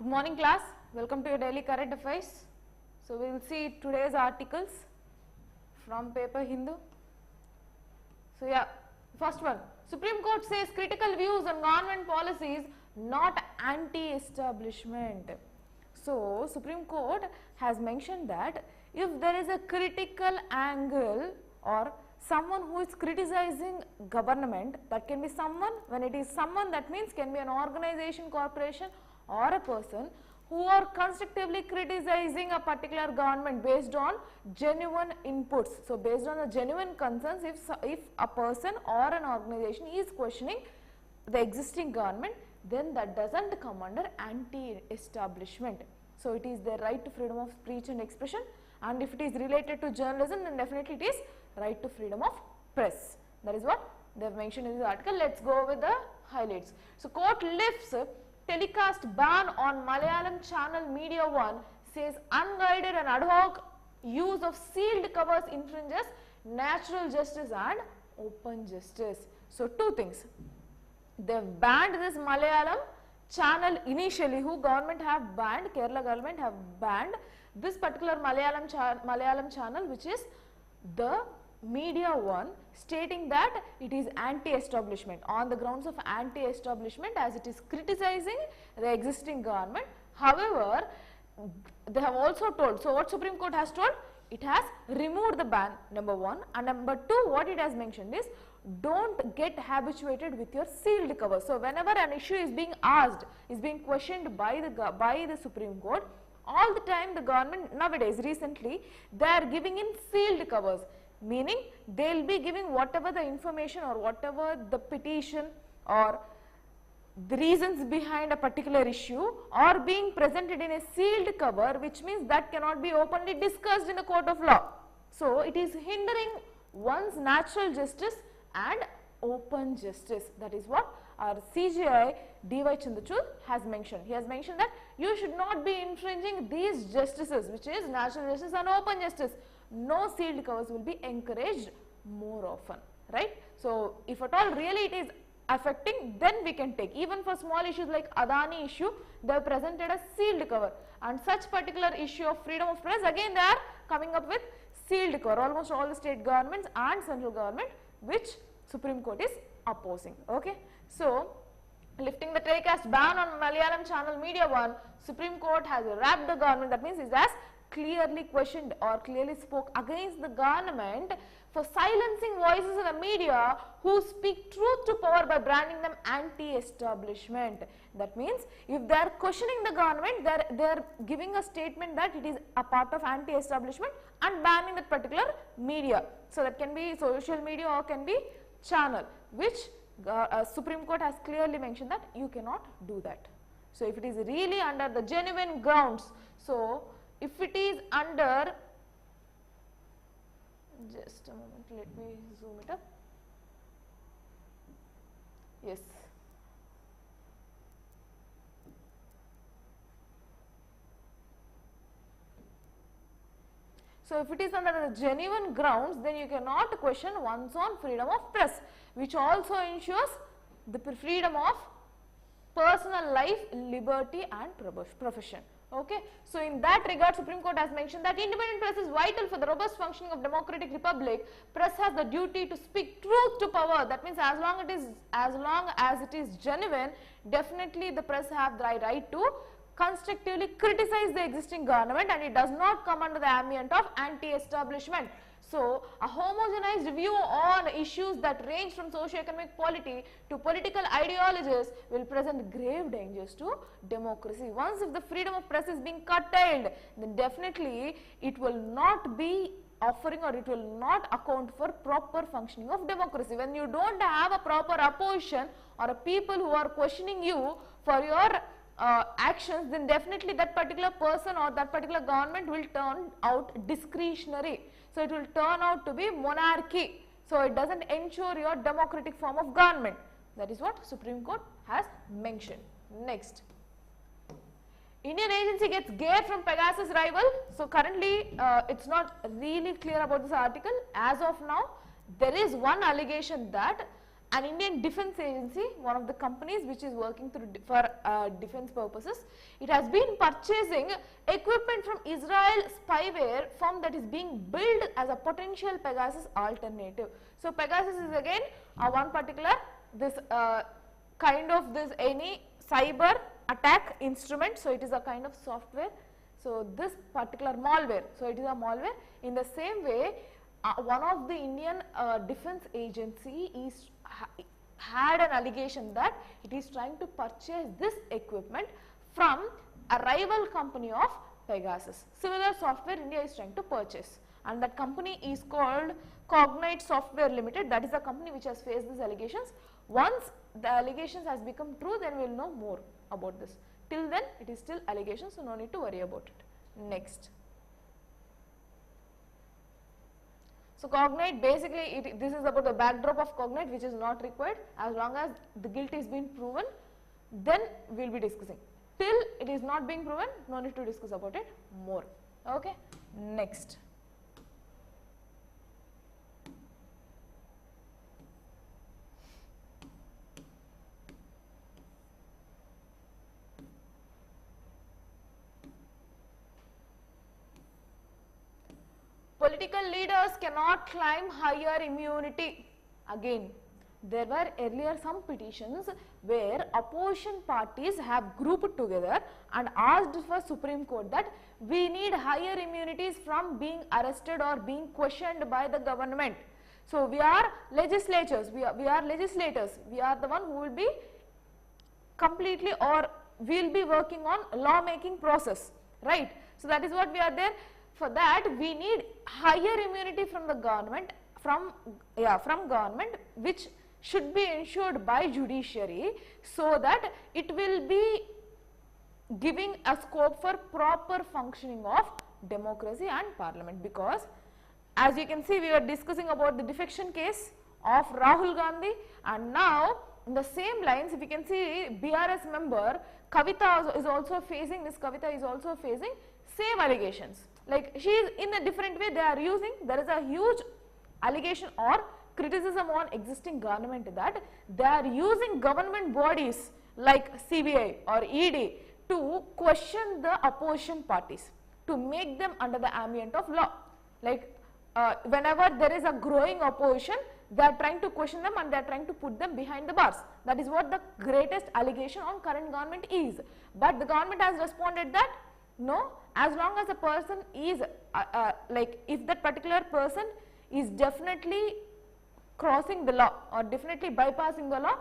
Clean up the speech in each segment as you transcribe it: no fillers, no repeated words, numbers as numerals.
morning class, welcome to your daily current affairs. So we will see today's articles from paper Hindu. So yeah, first one, Supreme Court says critical views on government policies not anti-establishment. So Supreme Court has mentioned that if there is a critical angle or someone who is criticizing government, that can be someone, when it is someone, that means can be an organization, corporation or a person who are constructively criticizing a particular government based on genuine inputs. So based on the genuine concerns, if a person or an organization is questioning the existing government, then that doesn't come under anti-establishment. So it is their right to freedom of speech and expression, and if it is related to journalism, then definitely it is right to freedom of press. That is what they have mentioned in this article. Let's go with the highlights. So court lifts telecast ban on Malayalam channel Media One, says unguided and ad hoc use of sealed covers infringes natural justice and open justice. So two things, they have banned this Malayalam channel initially, who government have banned, Kerala government have banned this particular Malayalam channel, which is the Media One, stating that it is anti-establishment, on the grounds of anti-establishment, as it is criticizing the existing government. However, they have also told, so what Supreme Court has told, it has removed the ban, number one, and number two, what it has mentioned is, don't get habituated with your sealed cover. So whenever an issue is being asked, is being questioned by the Supreme Court, all the time the government nowadays, recently, they are giving in sealed covers, meaning they will be giving whatever the information or whatever the petition or the reasons behind a particular issue are being presented in a sealed cover, which means that cannot be openly discussed in a court of law. So it is hindering one's natural justice and open justice. That is what our CJI D.Y. Chandrachud has mentioned. He has mentioned that you should not be infringing these justices, which is natural justice and open justice. No sealed covers will be encouraged more often, right? So if at all really it is affecting, then we can take. Even for small issues like Adani issue, they have presented a sealed cover, and such particular issue of freedom of press, again they are coming up with sealed cover, almost all the state governments and central government, which Supreme Court is opposing. Okay, so lifting the telecast ban on Malayalam channel Media One, Supreme Court has wrapped the government, that means it has clearly questioned or clearly spoke against the government for silencing voices in the media who speak truth to power by branding them anti-establishment. That means if they are questioning the government, they are giving a statement that it is a part of anti-establishment and banning that particular media. So that can be social media or can be channel, which Supreme Court has clearly mentioned that you cannot do that. So if it is really under the genuine grounds, so if it is under, just a moment, let me zoom it up. Yes. So if it is under the genuine grounds, then you cannot question one's own freedom of press, which also ensures the freedom of personal life, liberty and profession. Okay, so in that regard, Supreme Court has mentioned that independent press is vital for the robust functioning of democratic republic. Press has the duty to speak truth to power. That means as long as it is genuine, definitely the press have the right to constructively criticize the existing government, and it does not come under the ambient of anti-establishment. So a homogenized view on issues that range from socio-economic polity to political ideologies will present grave dangers to democracy. Once if the freedom of press is being curtailed, then definitely it will not be offering or it will not account for proper functioning of democracy. When you don't have a proper opposition or a people who are questioning you for your actions, then definitely that particular person or that particular government will turn out discretionary. So it will turn out to be monarchy. So it doesn't ensure your democratic form of government. That is what Supreme Court has mentioned. Next, Indian agency gets gear from Pegasus rival. So currently it's not really clear about this article. As of now, there is one allegation that an Indian defense agency, one of the companies which is working for defense purposes, it has been purchasing equipment from Israel spyware firm that is being built as a potential Pegasus alternative. So Pegasus is again one particular this kind of this any cyber attack instrument. So it is a kind of software. So this particular malware, so it is a malware. In the same way, one of the Indian defense agency had an allegation that it is trying to purchase this equipment from a rival company of Pegasus. Similar software India is trying to purchase, and that company is called Cognite Software Limited. That is the company which has faced these allegations. Once the allegations has become true, then we will know more about this. Till then it is still allegations, so no need to worry about it. Next. So Cognite, basically this is about the backdrop of Cognite, which is not required. As long as the guilt is being proven, then we will be discussing. Till it is not being proven, no need to discuss about it more. Okay. Next. Political leaders cannot claim higher immunity. Again, there were earlier some petitions where opposition parties have grouped together and asked for Supreme Court that we need higher immunities from being arrested or being questioned by the government. So we are legislators, we are legislators, we are the one who will be completely, or we will be working on law making process, right? So that is what we are there. For that we need higher immunity from the government, from government, which should be ensured by judiciary, so that it will be giving a scope for proper functioning of democracy and parliament. Because as you can see, we were discussing about the defection case of Rahul Gandhi, and now in the same lines, if you can see, BRS member Kavita is also facing same allegations. Like she is in a different way, they are using, there is a huge allegation or criticism on existing government that they are using government bodies like CBI or ED to question the opposition parties, to make them under the ambient of law. Like whenever there is a growing opposition, they are trying to question them and they are trying to put them behind the bars. That is what the greatest allegation on current government is. But the government has responded that no, as long as a person is like if that particular person is definitely crossing the law or definitely bypassing the law,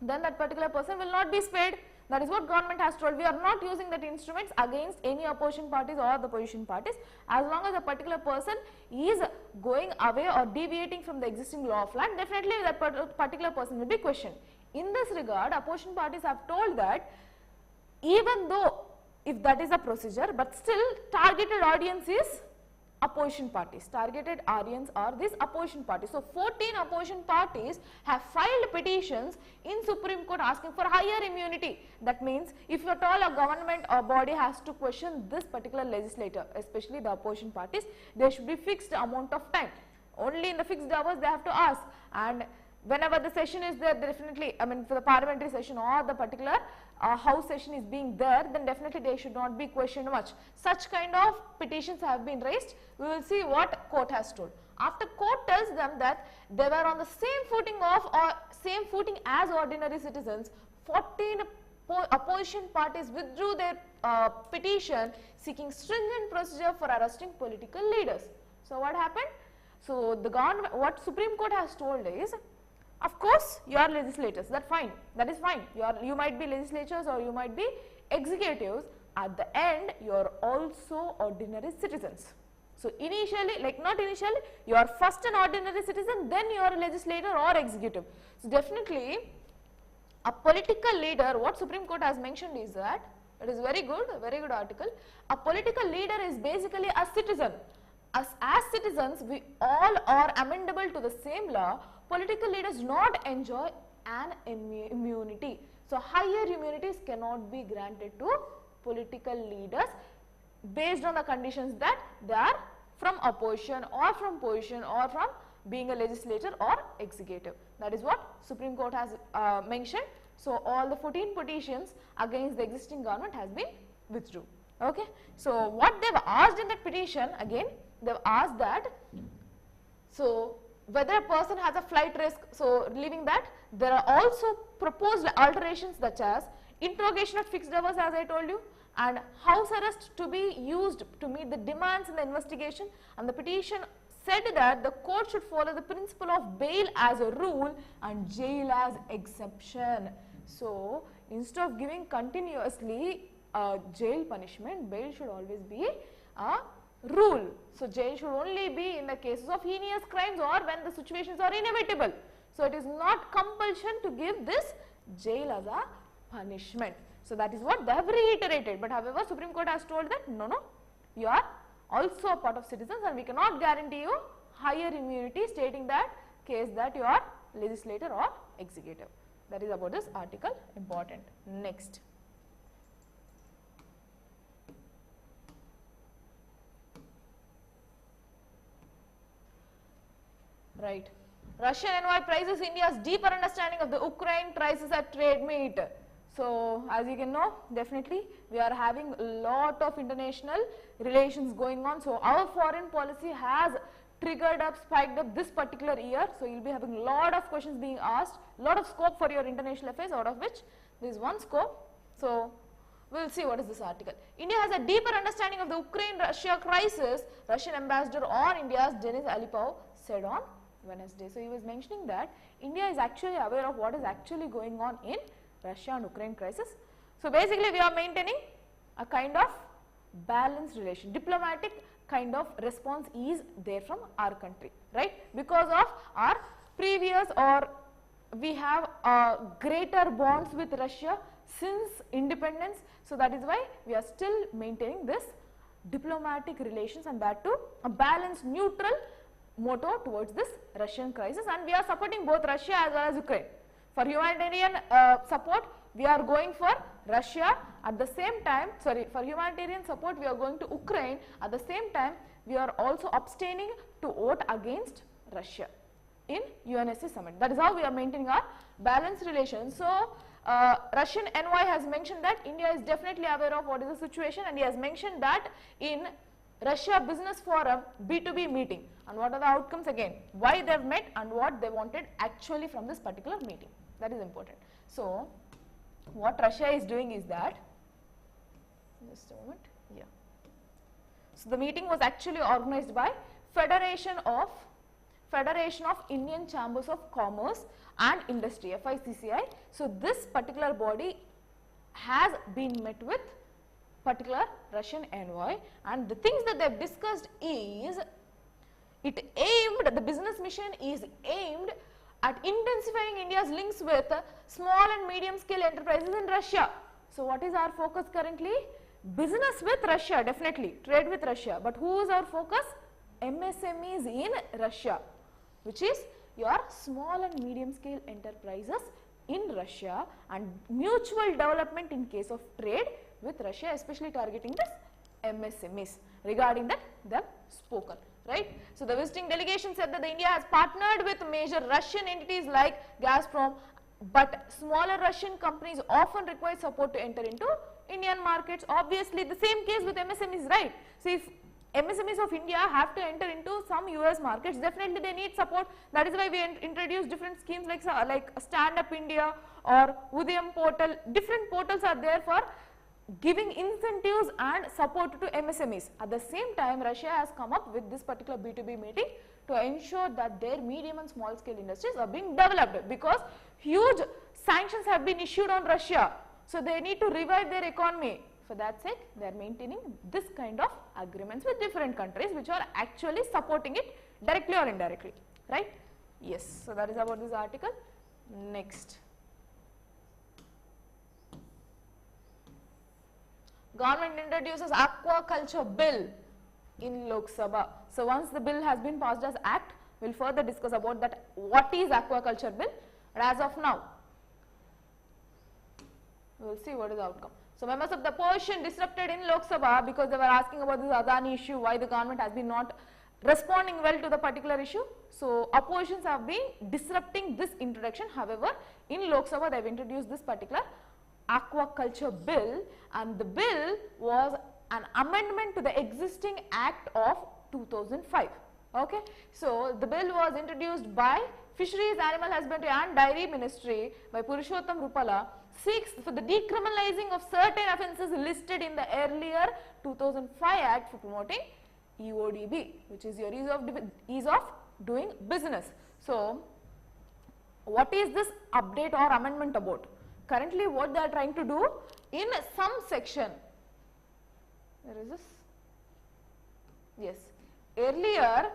then that particular person will not be spared. That is what government has told. We are not using that instruments against any opposition parties or the opposition parties. As long as a particular person is going away or deviating from the existing law of land, definitely that particular person will be questioned. In this regard, opposition parties have told that even though if that is a procedure, but still targeted audience is opposition parties. Targeted audience are these opposition parties. So 14 opposition parties have filed petitions in Supreme Court asking for higher immunity. That means if at all a government or body has to question this particular legislator, especially the opposition parties, there should be fixed amount of time. Only in the fixed hours they have to ask, and whenever the session is there, definitely, I mean for the parliamentary session or the particular house session is being there, then definitely they should not be questioned much. Such kind of petitions have been raised. We will see what court has told. After court tells them that they were on the same footing of or same footing as ordinary citizens, 14 opposition parties withdrew their petition seeking stringent procedure for arresting political leaders. So what happened? So the government, what Supreme Court has told is, of course, you are legislators, that's fine, that is fine, you might be legislators or you might be executives, at the end you are also ordinary citizens. So initially, like not initially, you are first an ordinary citizen, then you are a legislator or executive. So definitely, a political leader, what Supreme Court has mentioned is that, it is very good article, a political leader is basically a citizen. As citizens, we all are amendable to the same law. Political leaders do not enjoy an immunity. So higher immunities cannot be granted to political leaders based on the conditions that they are from opposition or from position or from being a legislator or executive. That is what Supreme Court has mentioned. So all the 14 petitions against the existing government has been withdrawn. Okay. So what they've asked in that petition, again they've asked that, so whether a person has a flight risk, so leaving that, there are also proposed alterations such as interrogation at fixed hours, as I told you, and house arrest to be used to meet the demands in the investigation, and the petition said that the court should follow the principle of bail as a rule and jail as exception. So instead of giving continuously jail punishment, bail should always be a rule. So jail should only be in the cases of heinous crimes or when the situations are inevitable. So it is not compulsion to give this jail as a punishment. So that is what they have reiterated. But however, Supreme Court has told that no, you are also a part of citizens and we cannot guarantee you higher immunity, stating that case that you are legislator or executive. That is about this article, important. Next. Right. Russian envoy praises India's deeper understanding of the Ukraine crisis at trade meet. So as you can know, definitely we are having a lot of international relations going on. So our foreign policy has triggered up, spiked up this particular year. So you will be having a lot of questions being asked, lot of scope for your international affairs, out of which there is one scope. So we will see what is this article. India has a deeper understanding of the Ukraine-Russia crisis, Russian ambassador on India's Denis Alipov said on Wednesday. So he was mentioning that India is actually aware of what is actually going on in Russia and Ukraine crisis. So basically we are maintaining a kind of balanced relation, diplomatic kind of response is there from our country, right? Because of our previous, or we have greater bonds with Russia since independence. So that is why we are still maintaining this diplomatic relations, and that too a balanced neutral motto towards this Russian crisis, and we are supporting both Russia as well as Ukraine. For humanitarian support, we are going for Russia. At the same time, for humanitarian support, we are going to Ukraine. At the same time, we are also abstaining to vote against Russia in UNSC summit. That is how we are maintaining our balanced relations. So Russian envoy has mentioned that India is definitely aware of what is the situation, and he has mentioned that in Russia Business Forum B2B meeting, and what are the outcomes again, why they have met and what they wanted actually from this particular meeting. That is important. So what Russia is doing is that, just a moment, yeah. So the meeting was actually organized by Federation of Indian Chambers of Commerce and Industry, FICCI. So this particular body has been met with particular Russian envoy, and the things that they have discussed is, the business mission is aimed at intensifying India's links with small and medium scale enterprises in Russia. So what is our focus currently? Business with Russia, definitely, trade with Russia, but who is our focus? MSMEs in Russia, which is your small and medium scale enterprises in Russia, and mutual development in case of trade with Russia, especially targeting this MSMEs. Regarding that, they have spoken, right? So the visiting delegation said that India has partnered with major Russian entities like Gazprom, but smaller Russian companies often require support to enter into Indian markets. Obviously, the same case with MSMEs, right? So if MSMEs of India have to enter into some US markets, definitely they need support. That is why we introduced different schemes like Stand Up India or Udayam portal. Different portals are there for giving incentives and support to MSMEs. At the same time, Russia has come up with this particular B2B meeting to ensure that their medium and small scale industries are being developed, because huge sanctions have been issued on Russia. So they need to revive their economy. For that sake, they are maintaining this kind of agreements with different countries which are actually supporting it directly or indirectly, right? Yes, so that is about this article. Next. Government introduces Aquaculture Bill in Lok Sabha. So once the bill has been passed as Act, we will further discuss about that, what is Aquaculture Bill. But as of now, we will see what is the outcome. So members of the opposition disrupted in Lok Sabha because they were asking about this Adani issue, why the government has been not responding well to the particular issue. So, oppositions have been disrupting this introduction. However, in Lok Sabha they have introduced this particular aquaculture bill, and the bill was an amendment to the existing act of 2005. Okay. So, the bill was introduced by Fisheries, Animal Husbandry and Dairy Ministry by Purushottam Rupala, seeks for the decriminalizing of certain offences listed in the earlier 2005 Act for promoting EODB, which is your ease of doing business. So, what is this update or amendment about? Currently what they are trying to do in some section, where is this? Yes, earlier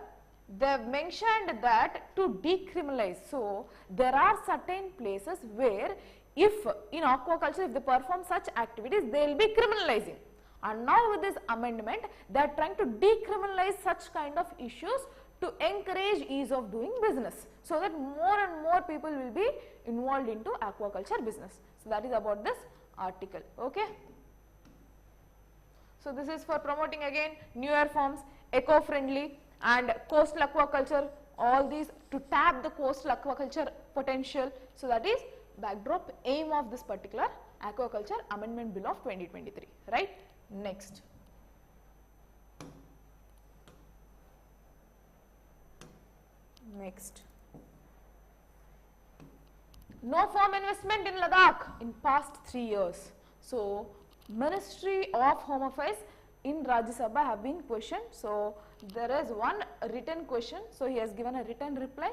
they have mentioned that to decriminalize. So, there are certain places where if in aquaculture if they perform such activities they will be criminalizing, and now with this amendment they are trying to decriminalize such kind of issues to encourage ease of doing business, so that more and more people will be involved into aquaculture business. So, that is about this article. Okay. So, this is for promoting again newer forms, eco-friendly and coastal aquaculture, all these to tap the coastal aquaculture potential. So, that is backdrop aim of this particular aquaculture amendment bill of 2023, right. Next. No firm investment in Ladakh in past 3 years. So, Ministry of Home Affairs in Rajya Sabha have been questioned. So, there is one written question. So, he has given a written reply.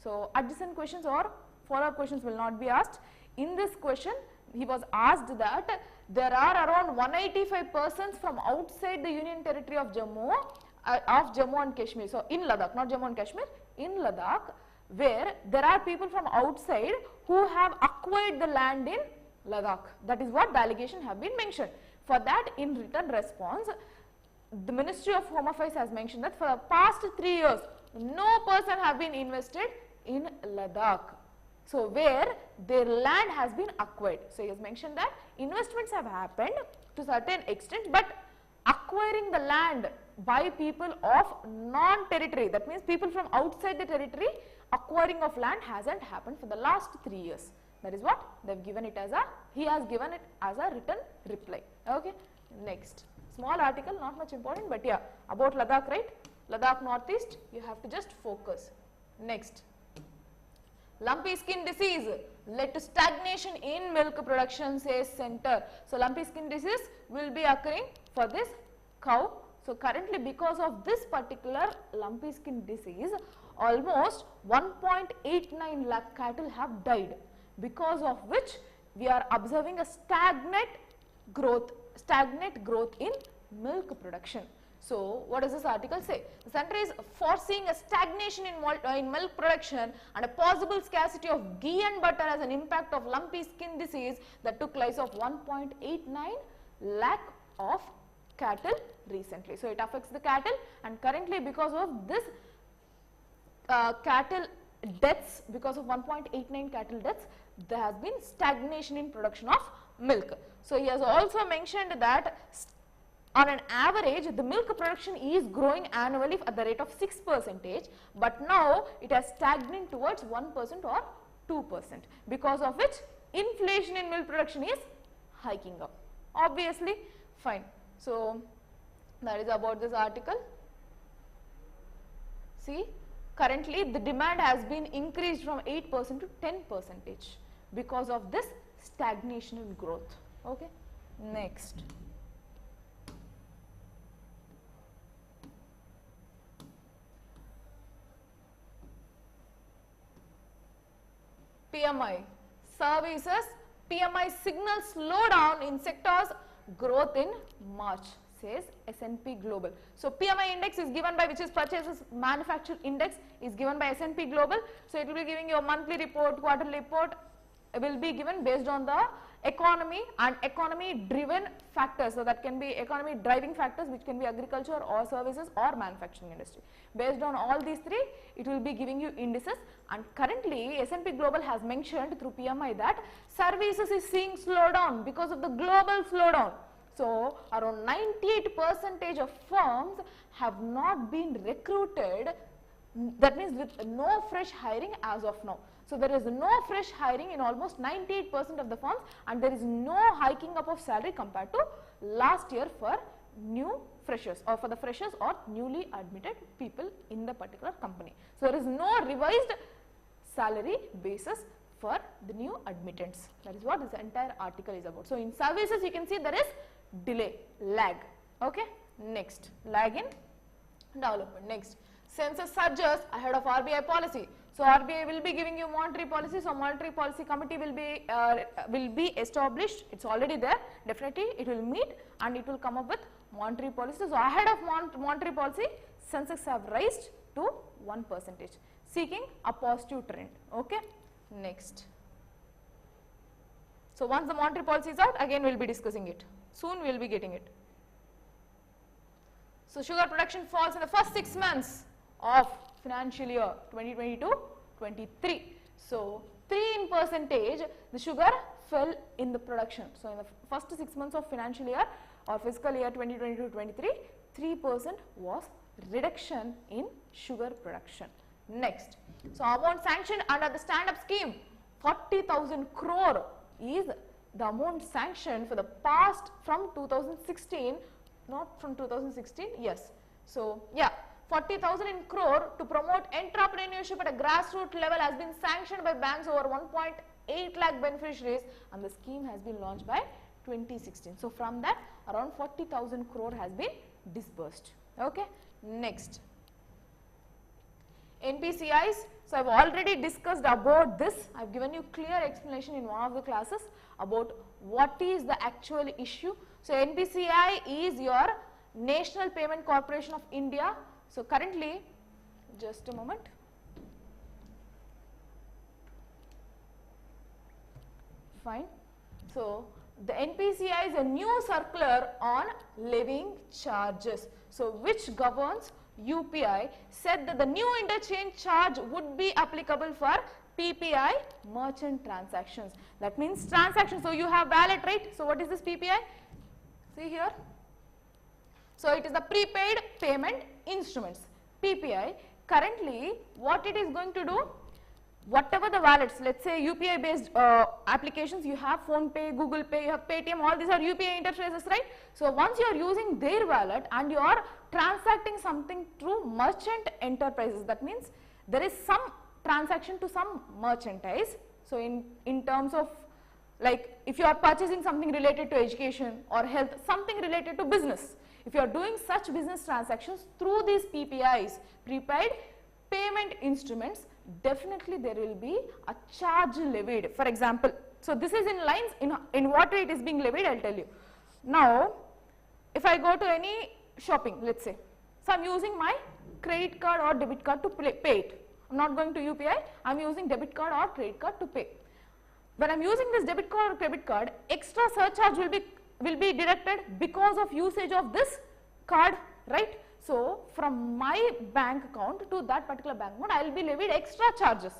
So, adjacent questions or follow-up questions will not be asked. In this question, he was asked that there are around 185 persons from outside the Union Territory of Jammu and Kashmir. So, in Ladakh, not Jammu and Kashmir, in Ladakh, where there are people from outside who have acquired the land in Ladakh. That is what the allegation have been mentioned. For that, in written response, the Ministry of Home Affairs has mentioned that for the past 3 years, no person have been invested in Ladakh. So, where their land has been acquired. So, he has mentioned that investments have happened to certain extent, but acquiring the land by people of non-territory, that means people from outside the territory, acquiring of land hasn't happened for the last 3 years. That is what they have given it as a, he has given it as a written reply. Okay. Next, small article, not much important, but yeah, about Ladakh, right? Ladakh Northeast, you have to just focus. Next, lumpy skin disease led to stagnation in milk production, says center. So, lumpy skin disease will be occurring for this cow. So, currently because of this particular lumpy skin disease, almost 1.89 lakh cattle have died, because of which we are observing a stagnant growth in milk production. So, what does this article say? The center is foreseeing a stagnation in milk production and a possible scarcity of ghee and butter as an impact of lumpy skin disease that took lives of 1.89 lakh of cattle recently. So, it affects the cattle, and currently because of this cattle deaths, because of 1.89 cattle deaths, there has been stagnation in production of milk. So, he has also mentioned that on an average the milk production is growing annually at the rate of 6%, but now it has stagnated towards 1% or 2%, because of which inflation in milk production is hiking up. Obviously, fine. So, that is about this article. See, currently the demand has been increased from 8% to 10% because of this stagnation in growth. Okay. Next. PMI services, PMI signals slowdown in sectors growth in March, says S&P Global. So, PMI index is given by, which is purchases manufactured index, is given by S&P Global. So, it will be giving you a monthly report, quarterly report, will be given based on the economy and economy driven factors. So, that can be economy driving factors, which can be agriculture or services or manufacturing industry. Based on all these three, it will be giving you indices, and currently S&P Global has mentioned through PMI that services is seeing slowdown because of the global slowdown. So around 98% of firms have not been recruited, that means with no fresh hiring as of now. So there is no fresh hiring in almost 98% of the firms, and there is no hiking up of salary compared to last year for new freshers or for the freshers or newly admitted people in the particular company. So there is no revised salary basis for the new admittance. That is what this entire article is about. So in services you can see there is delay, lag. Okay. Next, lag in development. Next, census surges ahead of RBI policy. So RBI will be giving you monetary policy. So monetary policy committee will be established. It's already there. Definitely it will meet and it will come up with monetary policy. So ahead of monetary policy, census have raised to 1%, seeking a positive trend. Okay. Next. So once the monetary policy is out, again we will be discussing it. Soon we will be getting it. So sugar production falls in the first 6 months of financial year 2022-23. So 3% the sugar fell in the production. So in the first 6 months of financial year or fiscal year 2022-23, 3% was reduction in sugar production. Next, so amount sanctioned under the stand-up scheme, 40,000 crore is the amount sanctioned for the past from 2016, not from 2016, yes. So yeah, 40,000 crore to promote entrepreneurship at a grassroots level has been sanctioned by banks over 1.8 lakh beneficiaries, and the scheme has been launched by 2016. So from that around 40,000 crore has been disbursed. Okay. Next, NPCIs. So I have already discussed about this. I have given you clear explanation in one of the classes about what is the actual issue. So NPCI is your National Payment Corporation of India. So currently, just a moment. Fine. So the NPCI is a new circular on levying charges. So which governs UPI said that the new interchange charge would be applicable for PPI merchant transactions. That means transactions. So you have wallet, right? So what is this PPI? See here. So it is the prepaid payment instruments, PPI. Currently what it is going to do, whatever the wallets, let's say UPI based applications, you have Phone Pay, Google Pay, you have Paytm, all these are UPI interfaces, right? So once you are using their wallet and you are transacting something through merchant enterprises, that means there is some transaction to some merchandise. So in terms of, like, if you are purchasing something related to education or health, something related to business, if you are doing such business transactions through these PPIs, prepaid payment instruments, definitely there will be a charge levied. For example, so this is in lines in what way it is being levied, I will tell you. Now, if I go to any shopping, let's say, so I am using my credit card or debit card to pay it. I am not going to UPI, I am using debit card or credit card to pay. When I am using this debit card or credit card, extra surcharge will be deducted because of usage of this card, right? So from my bank account to that particular bank account, I will be levied extra charges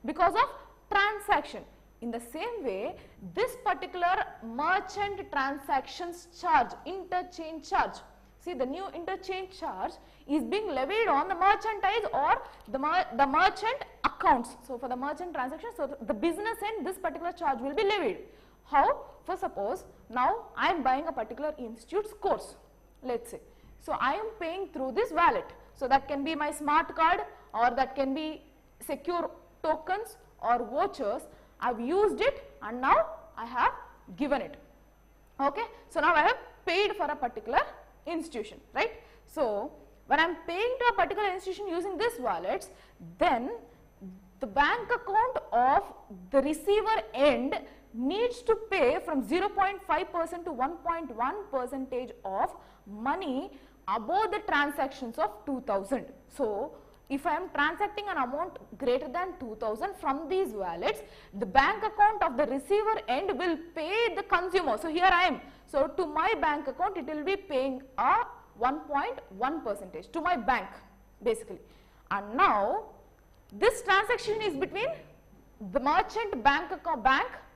because of transaction. In the same way, this particular merchant transactions charge, interchange charge, see the new interchange charge is being levied on the merchandise or the merchant accounts. So for the merchant transaction, so the business end, this particular charge will be levied. How? For suppose now I am buying a particular institute's course, let's say. So I am paying through this wallet. So that can be my smart card or that can be secure tokens or vouchers. I have used it and now I have given it. Okay. So now I have paid for a particular institution, right? So when I am paying to a particular institution using this wallets, then the bank account of the receiver end needs to pay from 0.5% to 1.1% of money above the transactions of 2000. So if I am transacting an amount greater than 2000 from these wallets, the bank account of the receiver end will pay the consumer. So here I am. So to my bank account, it will be paying a 1.1% to my bank basically. And now this transaction is between the merchant bank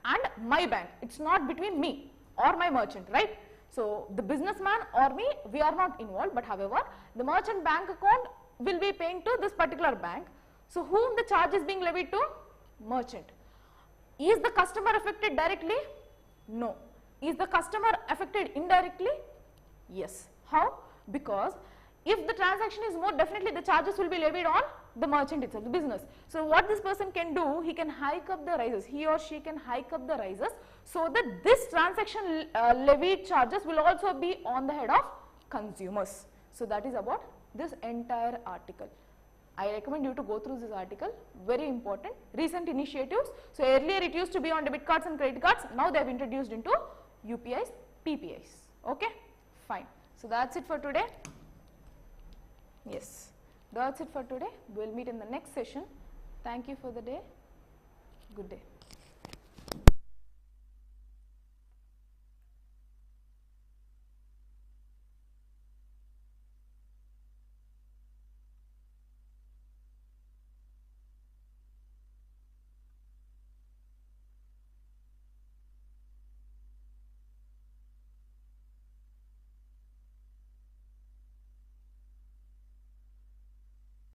and my bank. It's not between me or my merchant, right? So the businessman or me, we are not involved, but however, the merchant bank account will be paying to this particular bank. So whom the charge is being levied to? Merchant. Is the customer affected directly? No. Is the customer affected indirectly? Yes. How? Because if the transaction is more, definitely the charges will be levied on the merchant itself, the business. So what this person can do, he can hike up the rises, he or she can hike up the rises, so that this transaction levied charges will also be on the head of consumers. So that is about this entire article. I recommend you to go through this article, very important, recent initiatives. So earlier it used to be on debit cards and credit cards, now they have introduced into UPIs, PPIs, okay, fine. So that's it for today. Yes, that's it for today. We will meet in the next session. Thank you for the day. Good day.